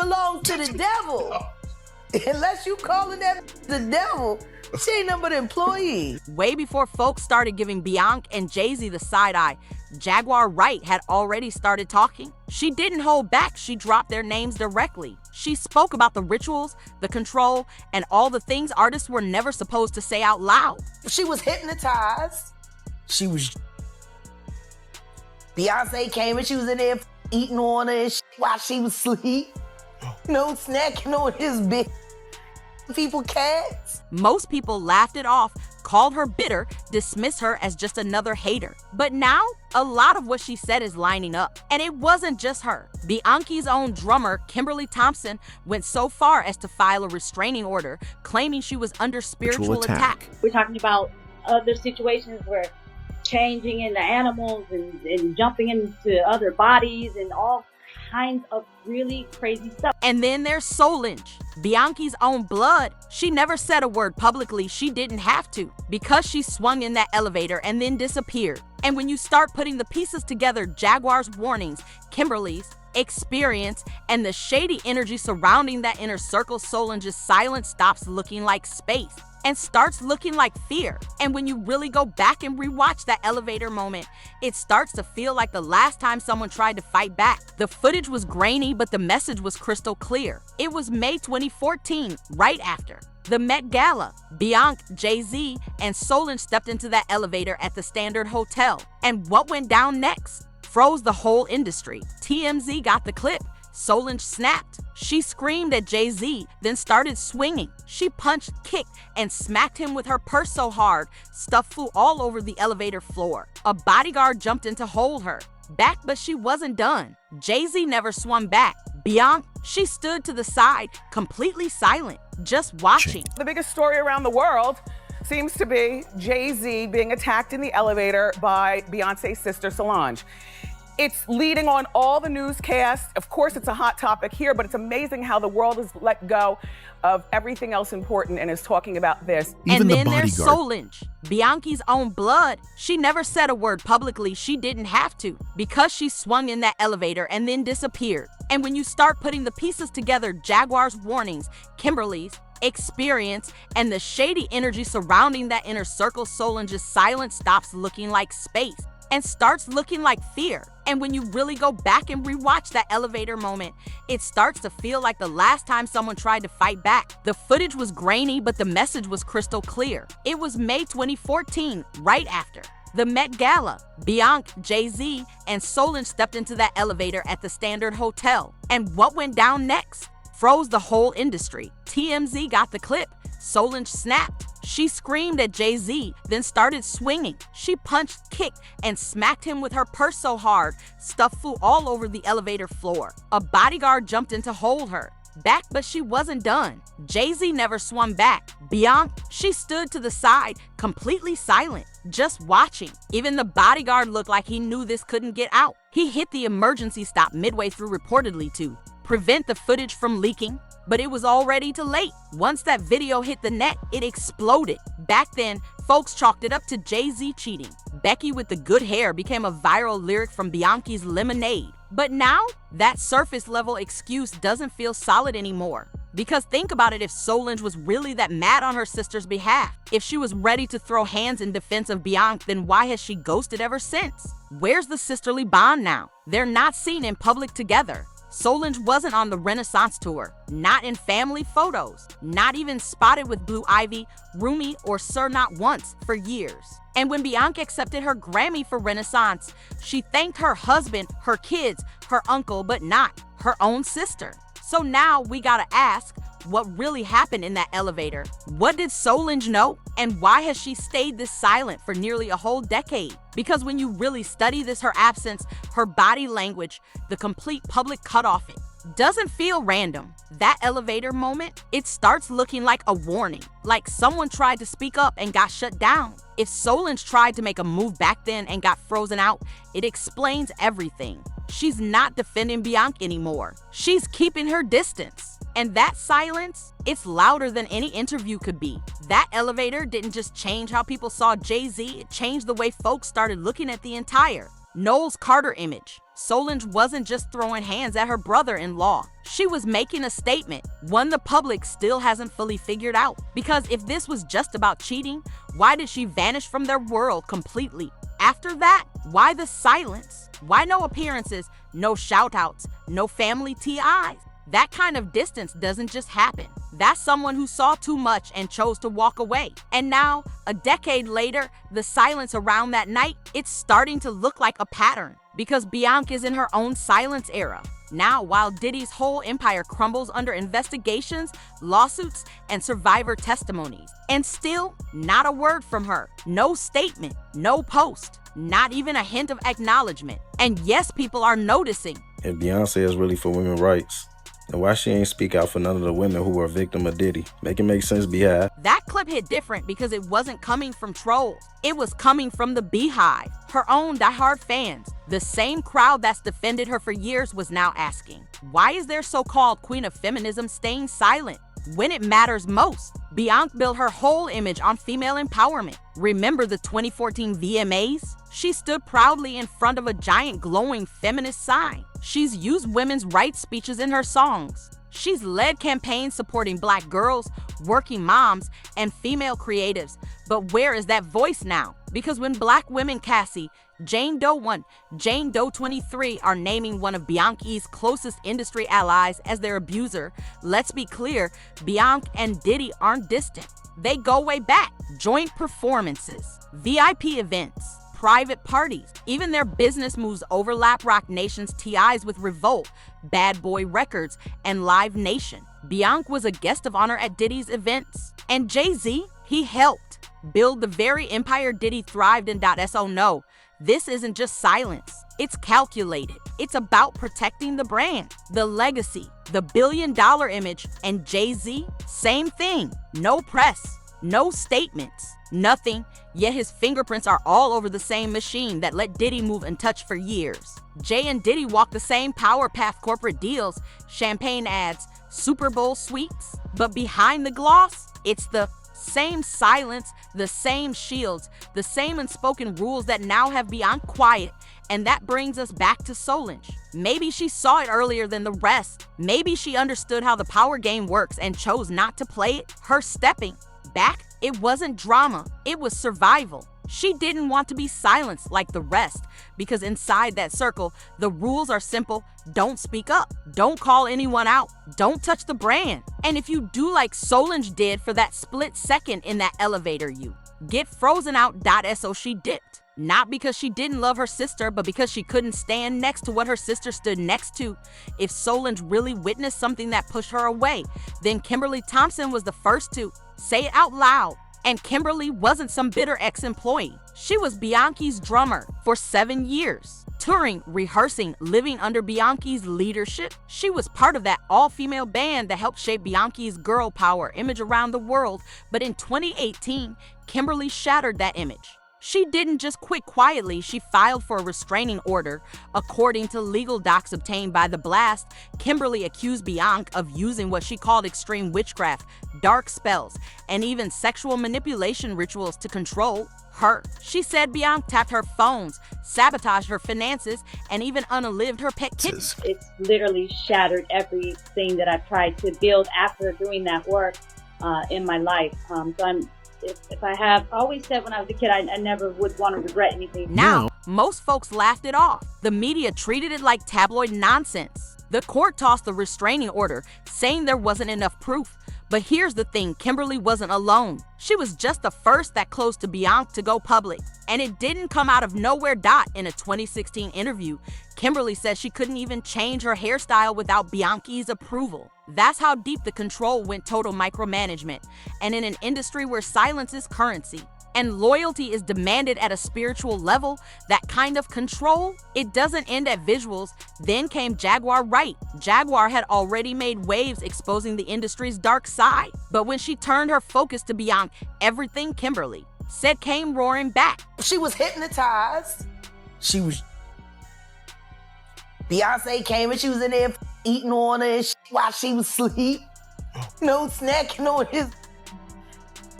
belongs to the devil. Unless you calling that the devil, she ain't nothing but an employee. Way before folks started giving Beyoncé and Jay-Z the side eye, Jaguar Wright had already started talking. She didn't hold back, she dropped their names directly. She spoke about the rituals, the control, and all the things artists were never supposed to say out loud. She was hypnotized. Beyonce came and she was in there eating on her and shit while she was asleep. Snacking on his big people cats. Most people laughed it off, called her bitter, dismissed her as just another hater. But now, a lot of what she said is lining up. And it wasn't just her. Beyoncé's own drummer, Kimberly Thompson, went so far as to file a restraining order, claiming she was under spiritual attack. We're talking about other situations where changing into animals and jumping into other bodies and all kinds of really crazy stuff. And then there's Solange, Beyoncé's own blood. She never said a word publicly. She didn't have to, because she swung in that elevator and then disappeared. And when you start putting the pieces together, Jaguar's warnings, Kimberly's experience, and the shady energy surrounding that inner circle, Solange's silence stops looking like space and starts looking like fear. And when you really go back and rewatch that elevator moment, it starts to feel like the last time someone tried to fight back. The footage was grainy, but the message was crystal clear. It was May 2014, right after the Met Gala. Beyoncé, Jay-Z, and Solange stepped into that elevator at the Standard Hotel. And what went down next froze the whole industry. TMZ got the clip. Solange snapped. She screamed at Jay-Z, then started swinging. She punched, kicked, and smacked him with her purse so hard, stuff flew all over the elevator floor. A bodyguard jumped in to hold her back, but she wasn't done. Jay-Z never swung back. Beyoncé, she stood to the side, completely silent, just watching. The biggest story around the world seems to be Jay-Z being attacked in the elevator by Beyonce's sister Solange. It's leading on all the newscasts. Of course, it's a hot topic here, but it's amazing how the world has let go of everything else important and is talking about this. And then there's Solange, Beyoncé's own blood. She never said a word publicly. She didn't have to, because she swung in that elevator and then disappeared. And when you start putting the pieces together, Jaguar's warnings, Kimberly's experience, and the shady energy surrounding that inner circle, Solange's silence stops looking like space and starts looking like fear. And when you really go back and rewatch that elevator moment, it starts to feel like the last time someone tried to fight back. The footage was grainy, but the message was crystal clear. It was May 2014, right after the Met Gala. Beyoncé, Jay-Z, and Solange stepped into that elevator at the Standard Hotel. And what went down next froze the whole industry. TMZ got the clip. Solange snapped. She screamed at Jay-Z, then started swinging. She punched, kicked, and smacked him with her purse so hard, stuff flew all over the elevator floor. A bodyguard jumped in to hold her back, but she wasn't done. Jay-Z never swung back. Beyoncé, she stood to the side, completely silent, just watching. Even the bodyguard looked like he knew this couldn't get out. He hit the emergency stop midway through, reportedly to prevent the footage from leaking, but it was already too late. Once that video hit the net, it exploded. Back then, folks chalked it up to Jay-Z cheating. Becky with the good hair became a viral lyric from Beyoncé's Lemonade. But now, that surface level excuse doesn't feel solid anymore. Because think about it, if Solange was really that mad on her sister's behalf, if she was ready to throw hands in defense of Beyoncé, then why has she ghosted ever since? Where's the sisterly bond now? They're not seen in public together. Solange wasn't on the Renaissance tour, not in family photos, not even spotted with Blue Ivy, Rumi, or Sir not once for years. And when Beyoncé accepted her Grammy for Renaissance, she thanked her husband, her kids, her uncle, but not her own sister. So now we gotta ask, what really happened in that elevator? What did Solange know? And why has she stayed this silent for nearly a whole decade? Because when you really study this, her absence, her body language, the complete public cutoff, it doesn't feel random. That elevator moment, it starts looking like a warning, like someone tried to speak up and got shut down. If Solange tried to make a move back then and got frozen out, it explains everything. She's not defending Beyoncé anymore. She's keeping her distance. And that silence, it's louder than any interview could be. That elevator didn't just change how people saw Jay-Z, it changed the way folks started looking at the entire Knowles-Carter image. Solange wasn't just throwing hands at her brother-in-law. She was making a statement, one the public still hasn't fully figured out. Because if this was just about cheating, why did she vanish from their world completely? After that, why the silence? Why no appearances, no shout-outs, no family TIs? That kind of distance doesn't just happen. That's someone who saw too much and chose to walk away. And now, a decade later, the silence around that night, it's starting to look like a pattern. Because Bianca is in her own silence era. Now, while Diddy's whole empire crumbles under investigations, lawsuits, and survivor testimonies. And still, not a word from her. No statement, no post, not even a hint of acknowledgement. And yes, people are noticing. If Beyonce is really for women's rights, then why she ain't speak out for none of the women who were a victim of Diddy? Make it make sense, Beehive. That clip hit different because it wasn't coming from trolls. It was coming from the Beehive, her own diehard fans. The same crowd that's defended her for years was now asking, why is their so-called queen of feminism staying silent when it matters most? Bianca built her whole image on female empowerment. Remember the 2014 VMAs? She stood proudly in front of a giant glowing feminist sign. She's used women's rights speeches in her songs. She's led campaigns supporting Black girls, working moms, and female creatives. But where is that voice now? Because when Black women Cassie, Jane Doe 1, Jane Doe 23 are naming one of Bianca's closest industry allies as their abuser, let's be clear, Bianca and Diddy aren't distant. They go way back. Joint performances, VIP events, private parties, even their business moves overlap Roc Nation's TIs with Revolt, Bad Boy Records, and Live Nation. Bianca was a guest of honor at Diddy's events. And Jay-Z, he helped build the very empire Diddy thrived in. So no, this isn't just silence. It's calculated. It's about protecting the brand, the legacy, the billion-dollar image. And Jay-Z, same thing. No press, no statements, nothing. Yet his fingerprints are all over the same machine that let Diddy move untouched for years. Jay and Diddy walk the same power path: corporate deals, champagne ads, Super Bowl suites. But behind the gloss, it's the same silence, the same shields, the same unspoken rules that now have Bianca quiet. And that brings us back to Solange. Maybe she saw it earlier than the rest. Maybe she understood how the power game works and chose not to play it. Her stepping back, it wasn't drama, it was survival. She didn't want to be silenced like the rest, because inside that circle, the rules are simple. Don't speak up. Don't call anyone out. Don't touch the brand. And if you do like Solange did for that split second in that elevator, you get frozen out. So she dipped. Not because she didn't love her sister, but because she couldn't stand next to what her sister stood next to. If Solange really witnessed something that pushed her away, then Kimberly Thompson was the first to say it out loud. And Kimberly wasn't some bitter ex-employee. She was Bianca's drummer for 7 years. Touring, rehearsing, living under Bianca's leadership. She was part of that all-female band that helped shape Bianca's girl power image around the world. But in 2018, Kimberly shattered that image. She didn't just quit quietly, she filed for a restraining order. According to legal docs obtained by The Blast, Kimberly accused Bianca of using what she called extreme witchcraft, dark spells, and even sexual manipulation rituals to control her. She said Bianca tapped her phones, sabotaged her finances, and even unalived her pet kitten. It's literally shattered everything that I've tried to build after doing that work in my life. If I have always said when I was a kid, I never would want to regret anything. Now, most folks laughed it off. The media treated it like tabloid nonsense. The court tossed the restraining order, saying there wasn't enough proof. But here's the thing, Kimberly wasn't alone. She was just the first that close to Bianca to go public. And it didn't come out of nowhere. In a 2016 interview, Kimberly said she couldn't even change her hairstyle without Bianca's approval. That's how deep the control went, total micromanagement. And in an industry where silence is currency and loyalty is demanded at a spiritual level, that kind of control, it doesn't end at visuals. Then came Jaguar Wright. Jaguar had already made waves exposing the industry's dark side. But when she turned her focus to Bianca, everything Kimberly said came roaring back. She was hypnotized. Beyonce came and she was in there eating on her while she was asleep. No snacking on his.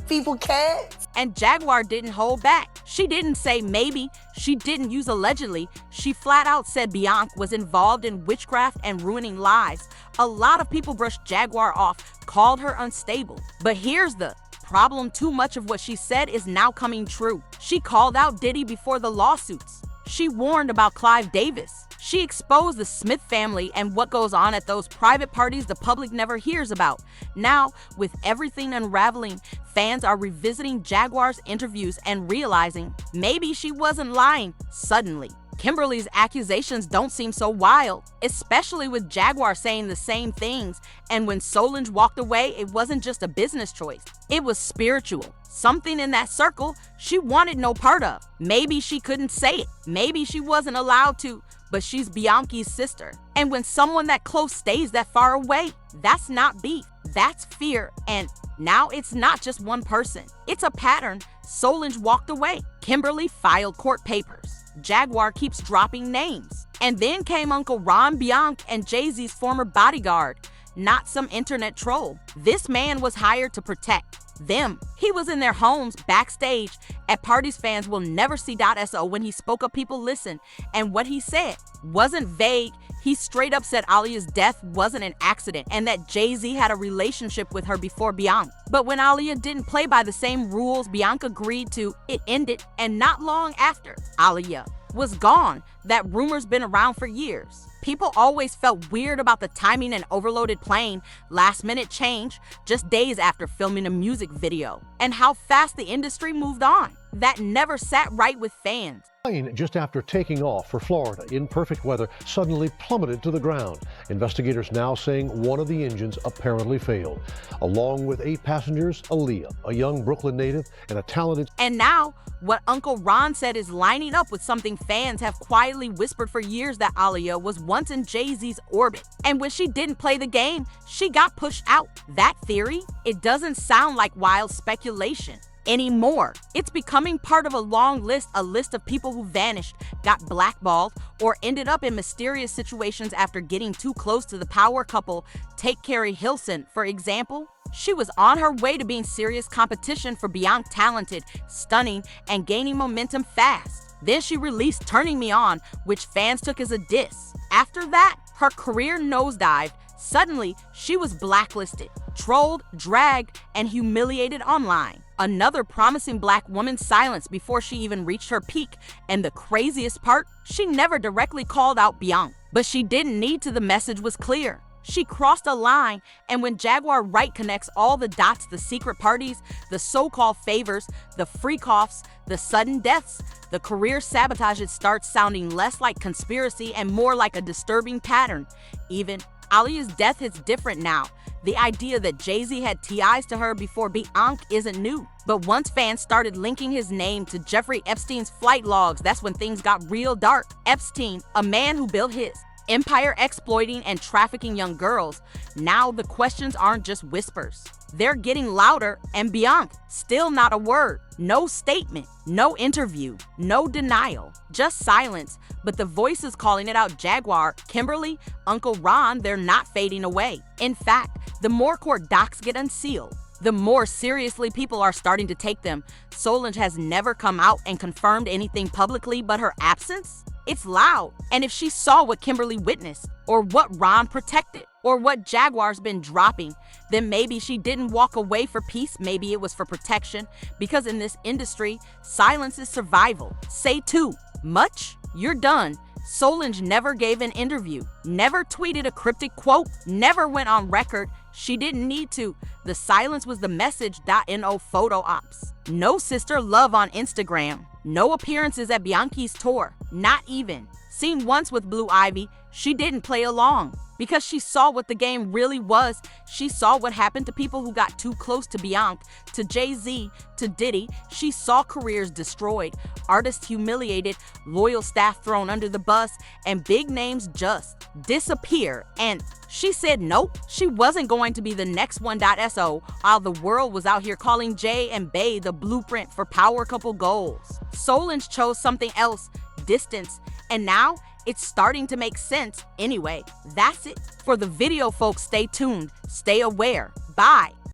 People cared. And Jaguar didn't hold back. She didn't say maybe, she didn't use allegedly. She flat out said Beyoncé was involved in witchcraft and ruining lives. A lot of people brushed Jaguar off, called her unstable. But here's the problem: too much of what she said is now coming true. She called out Diddy before the lawsuits. She warned about Clive Davis. She exposed the Smith family and what goes on at those private parties the public never hears about. Now, with everything unraveling, fans are revisiting Jaguar's interviews and realizing maybe she wasn't lying. Suddenly, Kimberly's accusations don't seem so wild, especially with Jaguar saying the same things. And when Solange walked away, it wasn't just a business choice. It was spiritual. Something in that circle she wanted no part of. Maybe she couldn't say it. Maybe she wasn't allowed to, but she's Beyoncé's sister. And when someone that close stays that far away, that's not beef, that's fear. And now it's not just one person. It's a pattern. Solange walked away. Kimberly filed court papers. Jaguar keeps dropping names. And then came Uncle Ron, Beyoncé and Jay-Z's former bodyguard, not some internet troll. This man was hired to protect them. He was in their homes, backstage, at parties fans will never see. So when he spoke up, people listened. And what he said wasn't vague. He straight up said Aaliyah's death wasn't an accident and that Jay-Z had a relationship with her before Beyoncé. But when Aaliyah didn't play by the same rules Beyoncé agreed to, it ended. And not long after Aaliyah was gone, that rumor's been around for years. People always felt weird about the timing and overloaded plane, last-minute change, just days after filming a music video, and how fast the industry moved on. That never sat right with fans. Plane just after taking off for Florida in perfect weather suddenly plummeted to the ground. Investigators now saying one of the engines apparently failed. Along with 8 passengers, Aaliyah, a young Brooklyn native and a talented... And now, what Uncle Ron said is lining up with something fans have quietly whispered for years, that Aaliyah was once in Jay-Z's orbit. And when she didn't play the game, she got pushed out. That theory, it doesn't sound like wild speculation anymore. It's becoming part of a long list, a list of people who vanished, got blackballed, or ended up in mysterious situations after getting too close to the power couple. Take Carrie Hilson, for example. She was on her way to being serious competition for Beyoncé, talented, stunning, and gaining momentum fast. Then she released Turning Me On, which fans took as a diss. After that, her career nosedived. Suddenly, she was blacklisted, trolled, dragged, and humiliated online. Another promising black woman silenced before she even reached her peak. And the craziest part, she never directly called out Beyoncé, but she didn't need to. The message was clear. She crossed a line, and when Jaguar Wright connects all the dots, the secret parties, the so-called favors, the freak-offs, the sudden deaths, the career sabotage, it starts sounding less like conspiracy and more like a disturbing pattern. Even Aaliyah's death hits different now. The idea that Jay-Z had TIs to her before Beyoncé isn't new. But once fans started linking his name to Jeffrey Epstein's flight logs, that's when things got real dark. Epstein, a man who built his empire exploiting and trafficking young girls. Now the questions aren't just whispers. They're getting louder, and Beyoncé, still not a word. No statement, no interview, no denial, just silence. But the voices calling it out: Jaguar, Kimberly, Uncle Ron, they're not fading away. In fact, the more court docs get unsealed, the more seriously people are starting to take them. Solange has never come out and confirmed anything publicly, but her absence? It's loud. And if she saw what Kimberly witnessed, or what Ron protected, or what Jaguar's been dropping, then maybe she didn't walk away for peace. Maybe it was for protection. Because in this industry, silence is survival. Say too much, you're done. Solange never gave an interview, never tweeted a cryptic quote, never went on record. She didn't need to. The silence was the message. No photo ops, no sister love on Instagram, no appearances at Beyoncé's tour, not even. Seen once with Blue Ivy, she didn't play along because she saw what the game really was. She saw what happened to people who got too close to Beyoncé, to Jay-Z, to Diddy. She saw careers destroyed, artists humiliated, loyal staff thrown under the bus, and big names just disappear. And she said nope, she wasn't going to be the next one. So while the world was out here calling Jay and Bey the blueprint for power couple goals, Solange chose something else: distance. And now it's starting to make sense. Anyway, that's it for the video, folks. Stay tuned, stay aware. Bye.